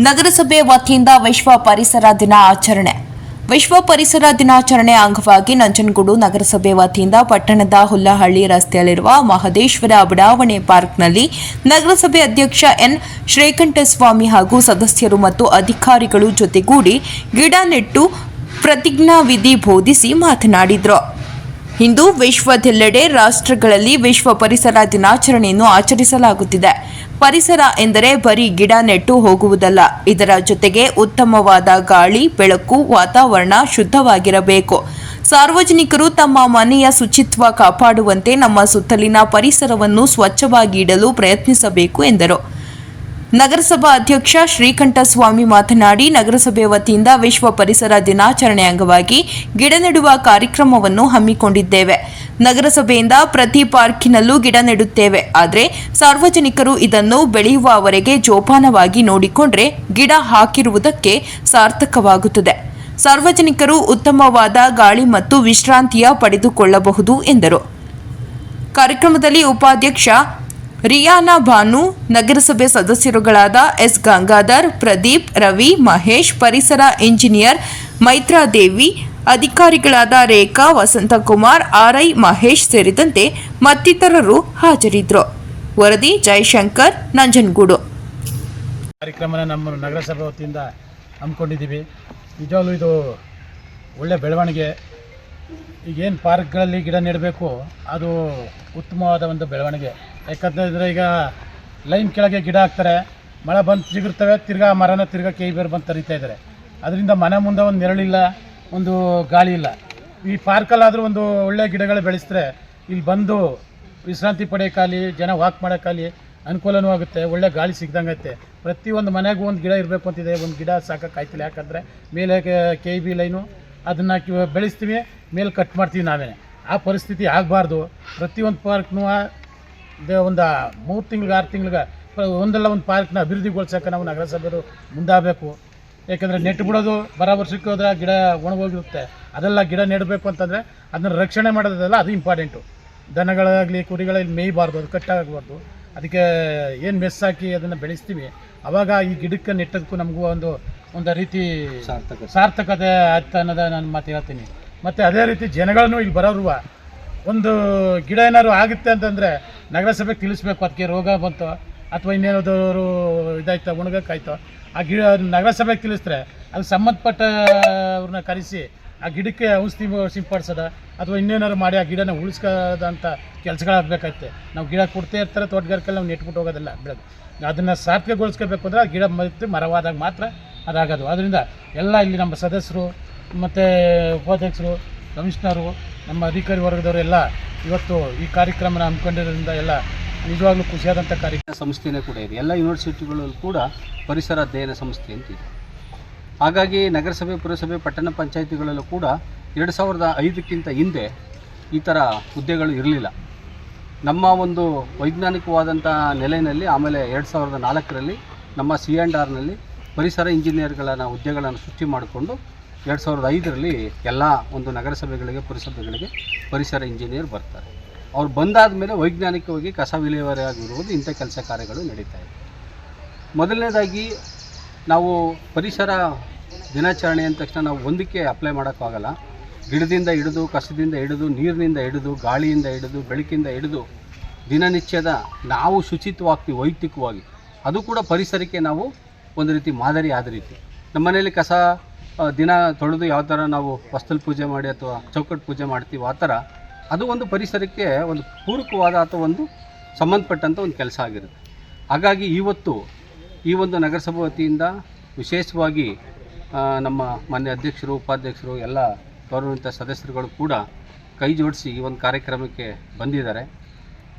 ನಗರಸಭೆ ವತಿಯಿಂದ ವಿಶ್ವ ಪರಿಸರ ದಿನ ಆಚರಣೆ. ವಿಶ್ವ ಪರಿಸರ ದಿನಾಚರಣೆ ಅಂಗವಾಗಿ ನಂಜನಗೂಡು ನಗರಸಭೆ ವತಿಯಿಂದ ಪಟ್ಟಣದ ಹುಲ್ಲಹಳ್ಳಿ ರಸ್ತೆಯಲ್ಲಿರುವ ಮಹದೇಶ್ವರ ಬಡಾವಣೆ ಪಾರ್ಕ್ನಲ್ಲಿ ನಗರಸಭೆ ಅಧ್ಯಕ್ಷ ಎನ್ ಶ್ರೀಕಂಠಸ್ವಾಮಿ ಹಾಗೂ ಸದಸ್ಯರು ಮತ್ತು ಅಧಿಕಾರಿಗಳು ಜೊತೆಗೂಡಿ ಗಿಡ ನೆಟ್ಟು ಪ್ರತಿಜ್ಞಾವಿಧಿ ಬೋಧಿಸಿ ಮಾತನಾಡಿದರು. ಇಂದು ವಿಶ್ವದೆಲ್ಲೆಡೆ ರಾಷ್ಟ್ರಗಳಲ್ಲಿ ವಿಶ್ವ ಪರಿಸರ ದಿನಾಚರಣೆಯನ್ನು ಆಚರಿಸಲಾಗುತ್ತಿದೆ. ಪರಿಸರ ಎಂದರೆ ಬರೀ ಗಿಡ ನೆಟ್ಟು ಹೋಗುವುದಲ್ಲ. ಇದರ ಜೊತೆಗೆ ಉತ್ತಮವಾದ ಗಾಳಿ, ಬೆಳಕು, ವಾತಾವರಣ ಶುದ್ಧವಾಗಿರಬೇಕು. ಸಾರ್ವಜನಿಕರು ತಮ್ಮ ಮನೆಯ ಶುಚಿತ್ವ ಕಾಪಾಡುವಂತೆ ನಮ್ಮ ಸುತ್ತಲಿನ ಪರಿಸರವನ್ನು ಸ್ವಚ್ಛವಾಗಿ ಇಡಲು ಪ್ರಯತ್ನಿಸಬೇಕು ಎಂದರು. ನಗರಸಭಾ ಅಧ್ಯಕ್ಷ ಶ್ರೀಕಂಠಸ್ವಾಮಿ ಮಾತನಾಡಿ, ನಗರಸಭೆ ವತಿಯಿಂದ ವಿಶ್ವ ಪರಿಸರ ದಿನಾಚರಣೆ ಅಂಗವಾಗಿ ಗಿಡ ನೆಡುವ ಕಾರ್ಯಕ್ರಮವನ್ನು ಹಮ್ಮಿಕೊಂಡಿದ್ದೇವೆ. ನಗರಸಭೆಯಿಂದ ಪ್ರತಿ ಪಾರ್ಕಿನಲ್ಲೂ ಗಿಡ ನೆಡುತ್ತೇವೆ. ಆದರೆ ಸಾರ್ವಜನಿಕರು ಇದನ್ನು ಬೆಳೆಯುವವರೆಗೆ ಜೋಪಾನವಾಗಿ ನೋಡಿಕೊಂಡ್ರೆ ಗಿಡ ಹಾಕಿರುವುದಕ್ಕೆ ಸಾರ್ಥಕವಾಗುತ್ತದೆ. ಸಾರ್ವಜನಿಕರು ಉತ್ತಮವಾದ ಗಾಳಿ ಮತ್ತು ವಿಶ್ರಾಂತಿಯ ಪಡೆದುಕೊಳ್ಳಬಹುದು ಎಂದರು. ಕಾರ್ಯಕ್ರಮದಲ್ಲಿ ಉಪಾಧ್ಯಕ್ಷ ರಿಯಾನಾ ಬಾನು, ನಗರಸಭೆ ಸದಸ್ಯರುಗಳಾದ ಎಸ್ ಗಂಗಾಧರ್, ಪ್ರದೀಪ್, ರವಿ, ಮಹೇಶ್, ಪರಿಸರ ಇಂಜಿನಿಯರ್ ಮೈತ್ರಾದೇವಿ, ಅಧಿಕಾರಿಗಳಾದ ರೇಖಾ, ವಸಂತಕುಮಾರ್, ಆರ್ಐ ಮಹೇಶ್ ಸೇರಿದಂತೆ ಮತ್ತಿತರರು ಹಾಜರಿದ್ದರು. ವರದಿ ಜಯಶಂಕರ್, ನಂಜನಗೂಡು. ಕಾರ್ಯಕ್ರಮನ ನಮ್ಮ ನಗರಸಭೆ ವತಿಯಿಂದ ಹಮ್ಮಿಕೊಂಡಿದ್ದೀವಿ. ನಿಜವಾಗ್ಲೂ ಇದು ಒಳ್ಳೆ ಬೆಳವಣಿಗೆ. ಈಗೇನು ಪಾರ್ಕ್ಗಳಲ್ಲಿ ಗಿಡ ನೆಡಬೇಕು, ಅದು ಉತ್ತಮವಾದ ಒಂದು ಬೆಳವಣಿಗೆ. ಯಾಕಂತಂದರೆ ಈಗ ಲೈನ್ ಕೆಳಗೆ ಗಿಡ ಹಾಕ್ತಾರೆ, ಮಳೆ ಬಂದು ಸಿಗಿರ್ತವೆ, ತಿರ್ಗಾ ಮರನ ತಿರ್ಗಾ ಬೇರು ಬಂದು ತರಿತಾ ಇದ್ದಾರೆ. ಅದರಿಂದ ಮನೆ ಮುಂದೆ ಒಂದು ನೆರಳಿಲ್ಲ, ಒಂದು ಗಾಳಿ ಇಲ್ಲ. ಈ ಪಾರ್ಕಲ್ಲಾದರೂ ಒಂದು ಒಳ್ಳೆ ಗಿಡಗಳು ಬೆಳೆಸಿದ್ರೆ ಇಲ್ಲಿ ಬಂದು ವಿಶ್ರಾಂತಿ ಪಡೆಯೋಕ್ಕಾಗಲಿ, ಜನ ವಾಕ್ ಮಾಡೋಕ್ಕಾಗಲಿ ಅನುಕೂಲನೂ ಆಗುತ್ತೆ, ಒಳ್ಳೆ ಗಾಳಿ ಸಿಗ್ದಂಗೆ ಐತೆ. ಪ್ರತಿಯೊಂದು ಮನೆಗೂ ಒಂದು ಗಿಡ ಇರಬೇಕು ಅಂತಿದೆ. ಒಂದು ಗಿಡ ಸಾಕಾಗ್ತಿಲ್ಲ. ಯಾಕಂದರೆ ಮೇಲೆ KEB ಲೈನು ಅದನ್ನು ಬೆಳೆಸ್ತೀವಿ, ಮೇಲೆ ಕಟ್ ಮಾಡ್ತೀವಿ ನಾವೇ. ಆ ಪರಿಸ್ಥಿತಿ ಆಗಬಾರ್ದು. ಪ್ರತಿಯೊಂದು ಪಾರ್ಕ್ನೂ ಒಂದು 3 ತಿಂಗ್ಳಿಗೆ 6 ತಿಂಗ್ಳಿಗೆ ಒಂದಲ್ಲ ಒಂದು ಪಾರ್ಕ್ನ ಅಭಿವೃದ್ಧಿಗೊಳಿಸೋಕೆ ನಾವು ನಗರಸಭೆಯವರು ಮುಂದಾಗಬೇಕು. ಯಾಕೆಂದರೆ ನೆಟ್ಟು ಬಿಡೋದು ಬರೋ ವರ್ಷಕ್ಕೆ ಹೋದ್ರೆ ಗಿಡ ಒಣಗೋಗಿರುತ್ತೆ. ಅದೆಲ್ಲ ಗಿಡ ನೆಡಬೇಕು ಅಂತಂದರೆ ಅದನ್ನು ರಕ್ಷಣೆ ಮಾಡೋದಲ್ಲ, ಅದು ಇಂಪಾರ್ಟೆಂಟು. ದನಗಳಾಗಲಿ ಕುರಿಗಳಲ್ಲಿ ಮೇಯಬಾರ್ದು, ಅದು ಕಟ್ಟಾಗಬಾರ್ದು. ಅದಕ್ಕೆ ಏನು ಮೆಸ್ ಹಾಕಿ ಅದನ್ನು ಬೆಳೆಸ್ತೀವಿ, ಆವಾಗ ಈ ಗಿಡಕ್ಕೆ ನೆಟ್ಟದಕ್ಕೂ ನಮಗೂ ಒಂದು ರೀತಿ ಸಾರ್ಥಕತೆ ಆಗ್ತಾ ಅನ್ನೋದು ನಾನು ಮಾತು ಹೇಳ್ತೀನಿ. ಮತ್ತು ಅದೇ ರೀತಿ ಜನಗಳನ್ನು ಇಲ್ಲಿ ಬರೋರು ಒಂದು ಗಿಡ ಏನಾದ್ರು ಆಗುತ್ತೆ ಅಂತಂದರೆ ನಗರಸಭೆಗೆ ತಿಳಿಸ್ಬೇಕು. ಅದಕ್ಕೆ ರೋಗ ಬಂತು ಅಥವಾ ಇನ್ನೇನಾದರೂ ಇದಾಯ್ತು, ಒಣಗಕ್ಕಾಯ್ತು, ಆ ಗಿಡ ನಗರಸಭೆಗೆ ತಿಳಿಸಿದ್ರೆ ಅದು ಸಂಬಂಧಪಟ್ಟವ್ರನ್ನ ಕರೆಸಿ ಆ ಗಿಡಕ್ಕೆ ಔಷಧಿ ಸಿಂಪಡಿಸೋದ ಅಥವಾ ಇನ್ನೇನಾದ್ರು ಮಾಡಿ ಆ ಗಿಡನ ಉಳಿಸ್ಕೋದಂಥ ಕೆಲಸಗಳಾಗಬೇಕಾಯ್ತೆ. ನಾವು ಗಿಡ ಕೊಡ್ತಾ ಇರ್ತಾರೆ ತೋಟಗಾರಿಕೆಲ್ಲ, ನಾವು ನೆಟ್ಬಿಟ್ಟು ಹೋಗೋದಿಲ್ಲ ಬೆಳೆದು. ಅದನ್ನು ಸಾರ್ಥಕಗೊಳಿಸ್ಕೋಬೇಕು ಅಂದರೆ ಆ ಗಿಡ ಮತ್ತು ಮರವಾದಾಗ ಮಾತ್ರ ಅದಾಗೋದು. ಅದರಿಂದ ಎಲ್ಲ ಇಲ್ಲಿ ನಮ್ಮ ಸದಸ್ಯರು ಮತ್ತು ಉಪಾಧ್ಯಕ್ಷರು, ಕಮಿಷನರು, ನಮ್ಮ ಅಧಿಕಾರಿ ವರ್ಗದವರು ಎಲ್ಲ ಇವತ್ತು ಈ ಕಾರ್ಯಕ್ರಮನ ಹಮ್ಮಿಕೊಂಡಿರೋದ್ರಿಂದ ಎಲ್ಲ ನಿಜವಾಗ್ಲೂ ಖುಷಿಯಾದಂಥ ಕಾರ್ಯಕ್ರಮ. ಸಂಸ್ಥೆನೇ ಕೂಡ ಇದೆ. ಎಲ್ಲ ಯೂನಿವರ್ಸಿಟಿಗಳಲ್ಲೂ ಕೂಡ ಪರಿಸರ ಅಧ್ಯಯನ ಸಂಸ್ಥೆ ಅಂತಿದೆ. ಹಾಗಾಗಿ ನಗರಸಭೆ, ಪುರಸಭೆ, ಪಟ್ಟಣ ಪಂಚಾಯಿತಿಗಳಲ್ಲೂ ಕೂಡ 2005ಕ್ಕಿಂತ ಹಿಂದೆ ಈ ಥರ ಹುದ್ದೆಗಳು ಇರಲಿಲ್ಲ. ನಮ್ಮ ಒಂದು ವೈಜ್ಞಾನಿಕವಾದಂಥ ನೆಲೆಯಲ್ಲಿ ಆಮೇಲೆ 2004ರಲ್ಲಿ ನಮ್ಮ C&Rನಲ್ಲಿ ಪರಿಸರ ಇಂಜಿನಿಯರ್ಗಳ ಹುದ್ದೆಗಳನ್ನು ಸೃಷ್ಟಿ ಮಾಡಿಕೊಂಡು 2005ರಲ್ಲಿ ಎಲ್ಲ ಒಂದು ನಗರಸಭೆಗಳಿಗೆ, ಪುರಸಭೆಗಳಿಗೆ ಪರಿಸರ ಇಂಜಿನಿಯರ್ ಬರ್ತಾರೆ. ಅವ್ರು ಬಂದಾದ ಮೇಲೆ ವೈಜ್ಞಾನಿಕವಾಗಿ ಕಸ ವಿಲೇವಾರಿ ಆಗಿರುವುದು ಇಂಥ ಕೆಲಸ ಕಾರ್ಯಗಳು ನಡೀತಾ ಇದೆ. ಮೊದಲನೇದಾಗಿ ನಾವು ಪರಿಸರ ದಿನಾಚರಣೆ ಅಂದ ತಕ್ಷಣ ನಾವು ಒಂದಕ್ಕೆ ಅಪ್ಲೈ ಮಾಡೋಕ್ಕಾಗಲ್ಲ. ಗಿಡದಿಂದ ಹಿಡಿದು, ಕಸದಿಂದ ಹಿಡಿದು, ನೀರಿನಿಂದ ಹಿಡಿದು, ಗಾಳಿಯಿಂದ ಹಿಡಿದು, ಬೆಳಕಿಂದ ಹಿಡಿದು ದಿನನಿತ್ಯದ ನಾವು ಶುಚಿತ್ವವಾಗ್ತೀವಿ ವೈಯಕ್ತಿಕವಾಗಿ. ಅದು ಕೂಡ ಪರಿಸರಕ್ಕೆ ನಾವು ಒಂದು ರೀತಿ ಮಾದರಿ ಆದ ರೀತಿ. ನಮ್ಮ ಮನೆಯಲ್ಲಿ ಕಸ ದಿನ ತೊಳೆದು ಯಾವ ಥರ ನಾವು ವಸ್ತುಲ್ ಪೂಜೆ ಮಾಡಿ ಅಥವಾ ಚೌಕಟ್ಟು ಪೂಜೆ ಮಾಡ್ತೀವಿ, ಆ ಥರ ಅದು ಒಂದು ಪರಿಸರಕ್ಕೆ ಒಂದು ಪೂರಕವಾದ ಅಥವಾ ಒಂದು ಸಂಬಂಧಪಟ್ಟಂಥ ಒಂದು ಕೆಲಸ ಆಗಿರುತ್ತೆ. ಹಾಗಾಗಿ ಇವತ್ತು ಈ ಒಂದು ನಗರಸಭೆ ವತಿಯಿಂದ ವಿಶೇಷವಾಗಿ ನಮ್ಮ ಮಾನ್ಯ ಅಧ್ಯಕ್ಷರು, ಉಪಾಧ್ಯಕ್ಷರು, ಎಲ್ಲ ಗೌರವಾನ್ವಿತ ಸದಸ್ಯರುಗಳು ಕೂಡ ಕೈ ಜೋಡಿಸಿ ಈ ಒಂದು ಕಾರ್ಯಕ್ರಮಕ್ಕೆ ಬಂದಿದ್ದಾರೆ.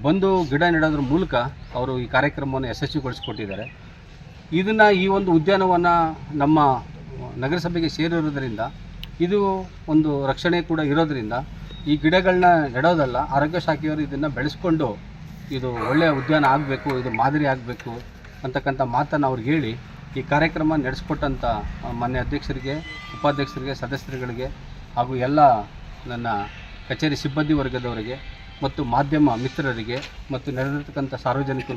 ಬಂದು ಗಿಡ ನೆಡೋದ್ರ ಮೂಲಕ ಅವರು ಈ ಕಾರ್ಯಕ್ರಮವನ್ನು ಯಶಸ್ವಿಗೊಳಿಸಿಕೊಟ್ಟಿದ್ದಾರೆ. ಇದನ್ನು, ಈ ಒಂದು ಉದ್ಯಾನವನ್ನು ನಮ್ಮ ನಗರಸಭೆಗೆ ಸೇರಿರೋದ್ರಿಂದ ಇದು ಒಂದು ರಕ್ಷಣೆ ಕೂಡ ಇರೋದರಿಂದ ಈ ಗಿಡಗಳನ್ನ ನೆಡೋದಲ್ಲ, ಆರೋಗ್ಯ ಶಾಖೆಯವರು ಇದನ್ನು ಬೆಳೆಸ್ಕೊಂಡು ಇದು ಒಳ್ಳೆಯ ಉದ್ಯಾನ ಆಗಬೇಕು, ಇದು ಮಾದರಿ ಆಗಬೇಕು ಅಂತಕ್ಕಂಥ ಮಾತನ್ನು ಅವ್ರಿಗೆ ಹೇಳಿ ಈ ಕಾರ್ಯಕ್ರಮ ನಡೆಸ್ಕೊಟ್ಟಂಥ ಮಾನ್ಯ ಅಧ್ಯಕ್ಷರಿಗೆ, ಉಪಾಧ್ಯಕ್ಷರಿಗೆ, ಸದಸ್ಯರುಗಳಿಗೆ ಹಾಗೂ ಎಲ್ಲ ನನ್ನ ಕಚೇರಿ ಸಿಬ್ಬಂದಿ ವರ್ಗದವರಿಗೆ ಮತ್ತು ಮಾಧ್ಯಮ ಮಿತ್ರರಿಗೆ ಮತ್ತು ನೆರೆದಿರ್ತಕ್ಕಂಥ ಸಾರ್ವಜನಿಕರು